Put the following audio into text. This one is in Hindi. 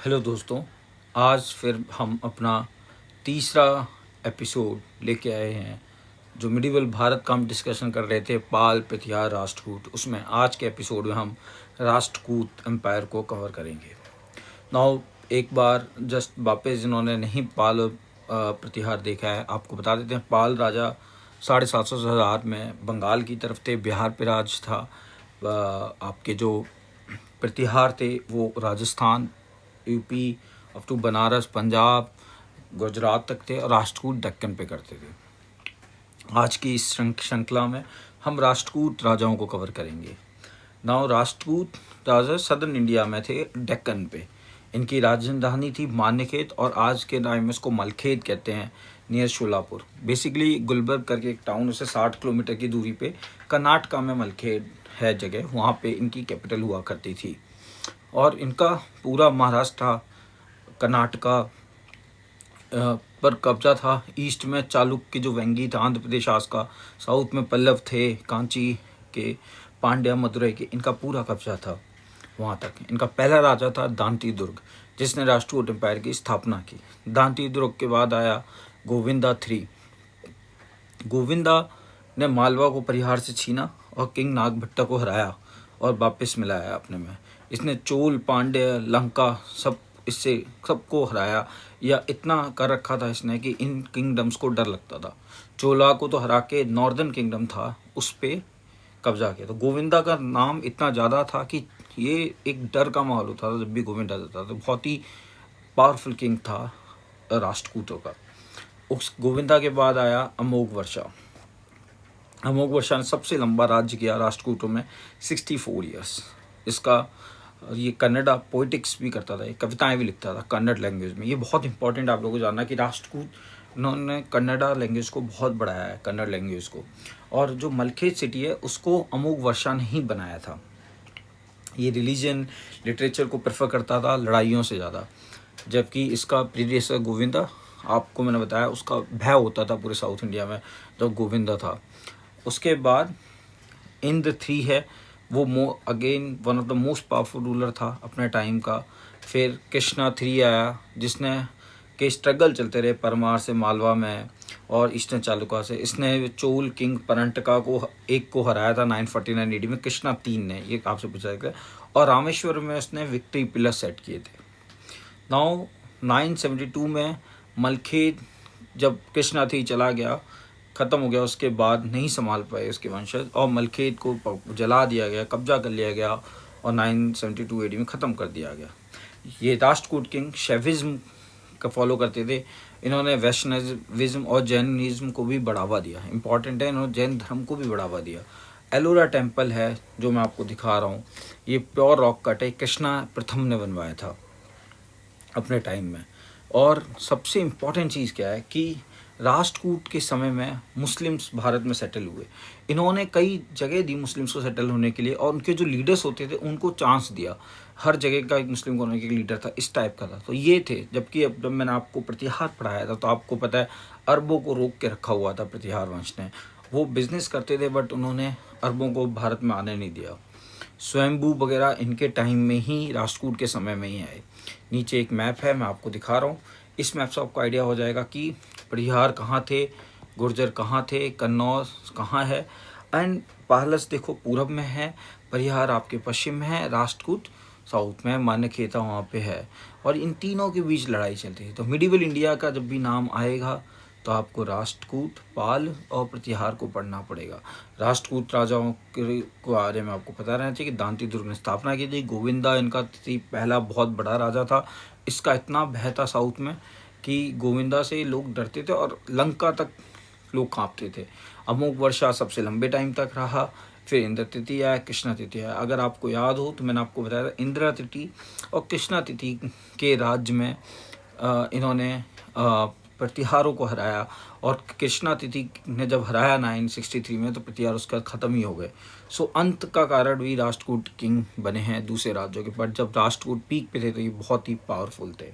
हेलो दोस्तों, आज फिर हम अपना तीसरा एपिसोड लेके आए हैं। जो मिडिवल भारत का हम डिस्कशन कर रहे थे, पाल, प्रतिहार, राष्ट्रकूट, उसमें आज के एपिसोड में हम राष्ट्रकूट एम्पायर को कवर करेंगे। नाउ एक बार जस्ट वापस जिन्होंने नहीं पाल और प्रतिहार देखा है, आपको बता देते हैं। पाल राजा 750 से 1000 में बंगाल की तरफ थे, बिहार पे राज था। आपके जो प्रतिहार थे वो Rajasthan, UP up to Banaras, Punjab, Gujarat तक थे, और राष्ट्रकूट दक्कन पे करते थे। आज की इस श्रृंखला में हम राष्ट्रकूट राजाओं को कवर करेंगे। नाउ राष्ट्रकूट राजा सदर्न इंडिया में थे, डेक्कन पे। इनकी राजधानी थी मान्यखेत, और आज के टाइम में इसको मलखेत कहते हैं, नियर शोलापुर। बेसिकली गुलबर्ग करके एक टाउन, उससे 60 किलोमीटर की दूरी पे कर्नाटका में मलखेत है जगह, वहाँ पे इनकी कैपिटल हुआ करती थी। और इनका पूरा महाराष्ट्र, कर्नाटका पर कब्जा था। ईस्ट में चालुक्य जो वेंगी था, आंध्र प्रदेश आज का, साउथ में पल्लव थे, कांची के, पांड्या, मदुरई के, इनका पूरा कब्जा था वहाँ तक। इनका पहला राजा था दांती दुर्ग, जिसने राष्ट्रकूट एम्पायर की स्थापना की। दांती दुर्ग के बाद आया गोविंदा III। गोविंदा ने मालवा को परिहार से छीना और किंग नागभट्टा को हराया और वापस मिलाया अपने में। इसने चोल, पांड्य, लंका इससे सबको हराया, या इतना कर रखा था इसने कि इन किंगडम्स को डर लगता था। चोला को तो हरा के नॉर्दर्न किंगडम था उस पे कब्जा किया। तो गोविंदा का नाम इतना ज़्यादा था कि ये एक डर का माहौल होता था जब भी गोविंदा जाता था। तो बहुत ही पावरफुल किंग था राष्ट्रकूटों का। उस गोविंदा के बाद आया अमोघ वर्षा। अमोघ वर्षा ने सबसे लंबा राज्य किया राष्ट्रकूटों में, 64 ईयर्स। इसका ये कन्नड़ा पोइटिक्स भी करता था, ये कविताएं भी लिखता था कन्नड़ लैंग्वेज में। ये बहुत इंपॉर्टेंट आप लोगों को जानना कि राष्ट्रकूट उन्होंने कन्नड़ा लैंग्वेज को बहुत बढ़ाया है, कन्नड़ लैंग्वेज को। और जो मलखेत सिटी है उसको अमोघ वर्षा ने ही बनाया था। ये रिलीजन, लिटरेचर को प्रेफर करता था लड़ाइयों से ज़्यादा। जबकि इसका प्रीडियसर गोविंदा, आपको मैंने बताया, उसका भय होता था पूरे साउथ इंडिया में जब गोविंदा था। उसके बाद इंद्र III है, वो again one of the most powerful ruler था अपने टाइम का। फिर कृष्णा III आया, जिसने के स्ट्रगल चलते रहे परमार से मालवा में और ईस्टर्न चालुका से। इसने चोल किंग परंटका को हराया था 949 AD में, कृष्णा III ने, ये आपसे पूछा जाएगा। और रामेश्वर में उसने विक्ट्री पिलर सेट किए थे। नाउ 972 में मलखेत, जब कृष्णा III चला गया, ख़त्म हो गया, उसके बाद नहीं संभाल पाए उसके वंशज, और मलखेत को जला दिया गया, कब्जा कर लिया गया, और 972 AD में ख़त्म कर दिया गया। ये राष्ट्रकूट किंग शैविज्म का फॉलो करते थे। इन्होंने वैष्णविज्म और जैनिज्म को भी बढ़ावा दिया। इंपॉर्टेंट है, इन्होंने जैन धर्म को भी बढ़ावा दिया। एलोरा टेम्पल है जो मैं आपको दिखा रहा हूँ, ये प्योर रॉक कट है, कृष्णा प्रथम ने बनवाया था अपने टाइम में। और सबसे इम्पॉर्टेंट चीज़ क्या है कि राष्ट्रकूट के समय में मुस्लिम्स भारत में सेटल हुए। इन्होंने कई जगह दी मुस्लिम्स को सेटल होने के लिए, और उनके जो लीडर्स होते थे उनको चांस दिया। हर जगह का एक मुस्लिम कॉलोनी का लीडर था, इस टाइप का था। तो ये थे। जबकि अब जब मैंने आपको प्रतिहार पढ़ाया था तो आपको पता है अरबों को रोक के रखा हुआ था प्रतिहार वंश ने। वो बिजनेस करते थे बट उन्होंने अरबों को भारत में आने नहीं दिया। स्वयंभू वगैरह इनके टाइम में ही, राष्ट्रकूट के समय में ही आए। नीचे एक मैप है, मैं आपको दिखा रहा हूँ। इस मैप से आपको आइडिया हो जाएगा कि परिहार कहाँ थे, गुर्जर कहाँ थे, कन्नौज कहाँ है। एंड पाहलस देखो पूरब में है, परिहार आपके पश्चिम में है, राष्ट्रकूट साउथ में, मान्यखेता वहाँ पे है। और इन तीनों के बीच लड़ाई चलती है। तो मिडिवल इंडिया का जब भी नाम आएगा तो आपको राष्ट्रकूट, पाल और प्रतिहार को पढ़ना पड़ेगा। राष्ट्रकूट राजाओं के बारे में आपको पता रहना चाहिए कि दांती दुर्ग ने स्थापना की थी। गोविंदा इनका पहला बहुत बड़ा राजा था। इसका इतना भय था साउथ में कि गोविंदा से लोग डरते थे और लंका तक लोग कांपते थे। अमोघ वर्षा सबसे लंबे टाइम तक रहा। फिर इंद्र तिथि आया, कृष्णा तिथि आया। अगर आपको याद हो तो मैंने आपको बताया था, इंद्र तिथि और कृष्णा तिथि के राज्य में इन्होंने प्रतिहारों को हराया। और कृष्णा तिथि ने जब हराया 963 में, तो प्रतिहार उसका ख़त्म ही हो गए। सो अंत का कारण भी राष्ट्रकूट किंग बने हैं दूसरे राज्यों के। पर जब राष्ट्रकूट पीक पे थे तो ये बहुत ही पावरफुल थे।